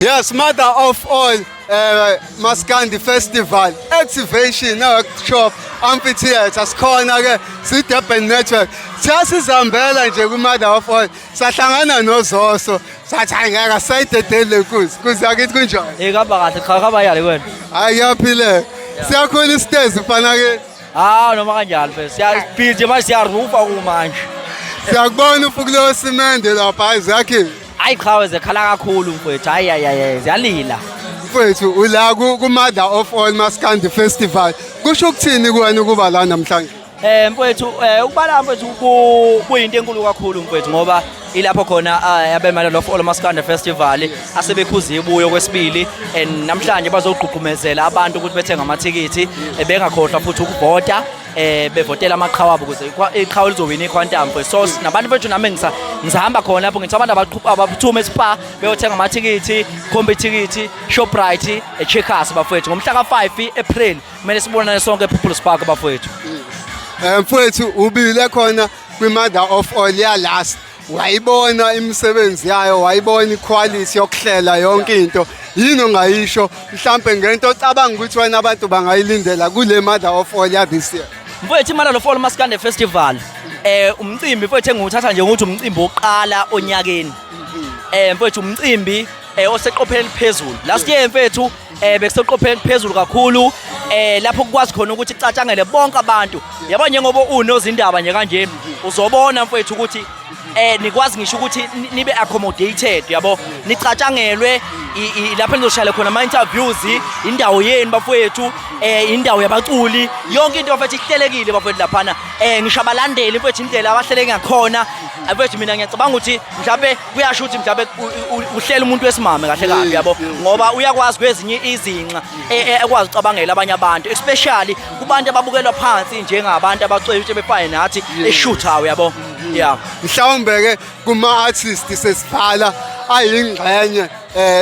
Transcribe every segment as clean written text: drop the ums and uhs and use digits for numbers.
Yes, mother of all, Maskandi Festival, Activation, Workshop, Amphitheatre, sikhona-ke si-Durban Network. Siyasizambela nje ku-mother of all, sahlangana noZoso, sathi hayi ngeke asayidedele kuze akithi kunjani? Kaba kahle, cha kaba yale kwena. Hayi kuyaphileka. Siyakhona isitezi mfana-ke. Noma kanjalo mfethu. Siyaphila manje siyarufa kumanje. Siyakubona ufukulo simende lapha hayi zakhe. Hayi cha wezekhala kakhulu mfethu. Hayi ziyalila. Mfethu ula ku-mother of all Maskandi Festival. Kusho ukuthini kuwena ukuba la namhlanje? Mfethu ukubala mfethu kuyinto enkulu kakhulu mfethu ngoba ilapho khona abemali of all Maskandi Festival asebekhuza ibuyo kwesibili and namhlanje bazogqugqumezela abantu ukuthi bethenga amathikithi bengakhohlwa futhi ukuvota bevotela amaqhawe abo ukuze iqhawe lizowina iQuantum mfethu. So nabantu bethu nami ngizahamba khona lapho ngithi abantu abaphuma eSpa beyothenga amathikithi, khombe ithikithi, Shoprite, eCheckers bafethu ngomhla ka5 April kumele sibonane sonke ePeople's Park bafethu. Mfethu ubile khona kwi-mother of all ya last wayibona imisebenzi yayo, wayibona iquality yokuhlela yonke into. Yini ongayisho mhlambe ngento ocabanga ukuthi wena abantu bangayilindela kule mother of all ya this year? Mfethu imali of all Maskandi Festival umcimbi mfethu engiwuthatha nje ukuthi umcimbi oqala onyakeni. Mfethu umcimbi oseqopheleni phezulu. Last year mfethu bekuseqopheleni phezulu kakhulu lapho kukwazi khona ukuthi icatshangele bonke abantu. Yabo njengoba unozindaba nje kanje uzobona mfethu ukuthi nikwazi ngisho ukuthi nibe accommodated yabo nicatshangelwe lapho nizoshaya khona ama interviews indawo yeni bafowethu indawo yabaculi yonke into bafethu ihlelekile bafowethu laphana ngisho abalandeli mfethu indlela abahleleke ngakhona mfethu mina ngiyacabanga ukuthi mhlawumbe kuyasho ukuthi mhlawumbe uhlela umuntu wesimame kahle kabi yabo ngoba uyakwazi kwezinye izinqa ekwazi ucabangela abanye abantu especially kubantu ababukelwa phansi njengabantu abacwebe befane nathi eshuthayo yabo. Yeah, mhlawumbe ke kuma-artist sesiphala ayingxenye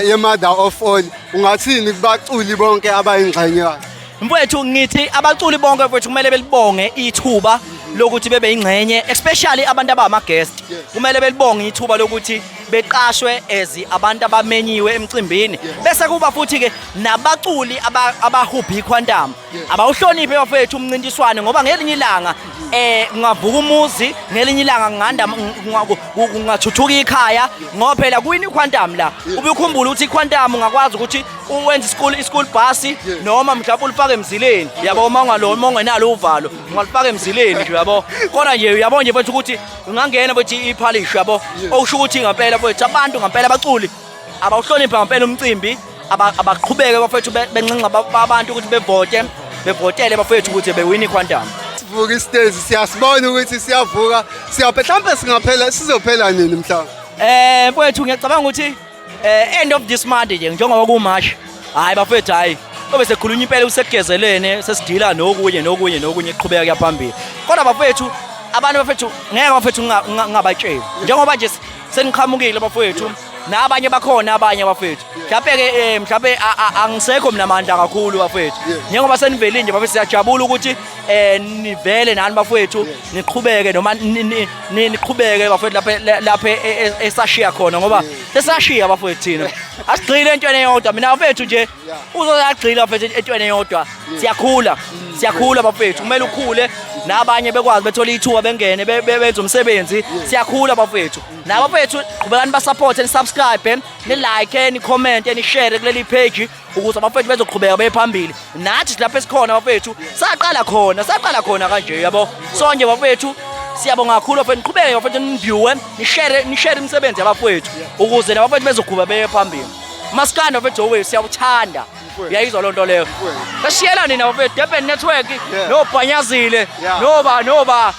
ye-mother of all ungathini kubaculi bonke abayingxenye yayo? Mfethu ngithi abaculi bonke mfethu kumele belibonge ithuba lokuthi bebe ingxenye especially abantu abama-guest kumele belibonge ithuba lokuthi beqashwe as abantu abamenyiwe emcimbini bese kuba futhi ke nabaculi abahubha iQuantum abawuhloniphe bafethu umncintiswano ngoba ngelinye ilanga kungavuka umuzi ngelinye ilanga kungathuthuka ikhaya ngoba phela kuyini iQuantum la ubukhumbula ukuthi iQuantum ungakwazi ukuthi uwenze school bus noma mhlawumbe ulifake emzileni yabo uma ungenalo uvalo ungalifaka emzileni nje yabo kodwa nje yabo nje mfethu ukuthi ungangena mfethu iphalish yabo okusho ukuthi ngempela mfethu abantu ngempela abaculi abawuhlonipha ngempela umcimbi abaqhubeke bafethu bencinca abantu ukuthi bevotele bafethu ukuthi bewine iQuantum. Sivuka istage siyasibona ukuthi siyavuka mhlawumbe singaphela sizophela nini mhlawumbe? Mfethu ngiyacabanga ukuthi end of this month nje njengoba kuMarch hayi bafethu hayi obe sekhulunywa impela usegezelene sesidila nokunye eqhubeka kuyaphambili kodwa bafethu abantu bafethu ngeke bafethu ngabatsheli njengoba nje seniqhamukile bafethu nabanye bakhona abanye bafethu mhlawumbe angisekho mina amandla kakhulu bafethu njengoba senivele nje bafethu siyajabula ukuthi nivele nani bafethu niqhubeke noma niqhubeke bafethu lapha esashiya khona ngoba sesashiya bafethu thina asigcile entweni eyodwa mina bafethu nje uzogcila bafethu entweni eyodwa siyakhula bafethu kumele ukhule nabanye bekwazi bethola ithuba bengene benze umsebenzi siyakhula bafethu nabo bafethu qhubekani basupport and subscribe ni like ni comment ni share kuleli page ukuze abafethu bezoqhubeka bephambili nathi lapha esikhona bafethu saqala khona kanje yabo sonke bafethu siyabonga kakhulu bafethu niqhubeke bafethu niviewe ni share imisebenzi yabafethu ukuze nabafethu bezoqhubeka bephambili. Maskandi bafethu always siyawuthanda uyayizwa lonto leyo kasiyela nina bafethu Durban Network nobhanyazile noba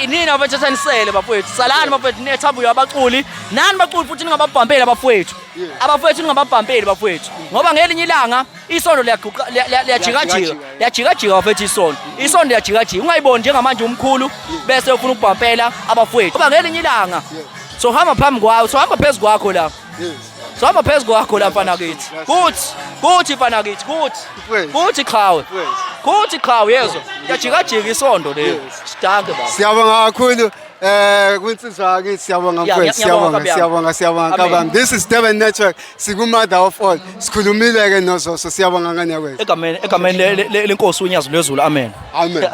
nina bafethu sanisele bafethu salani bafethu nethambuyo abaculi nani baculi futhi ningababhambeli abafethu ningababhambeli bafethu ngoba ngelinye ilanga isondo liyajikajika bafethu isondo liyajikajika ungayiboni njengamanje umkhulu bese ufuna ukubhampela abafethu ngoba ngelinye ilanga so hamba phambi kwawo so hamba phezulu kwakho la so hamba phezulu kwakho la mfana kithi kuthi mfana kithi kuthi qhawe yezwa yajikajika isondo leyo sidanke baba. Siyabonga kakhulu Kwinsizwa yakithi siyabonga Yeah, mfowethu, ngiyabonga, siyabonga Amen. kabami. This is Durban Network. Siku-mother of all. Sikhulumile ke noZoso, siyabonga ngane yakwethu. egameni lenkosi uNyazi lwezulu, amen. Amen.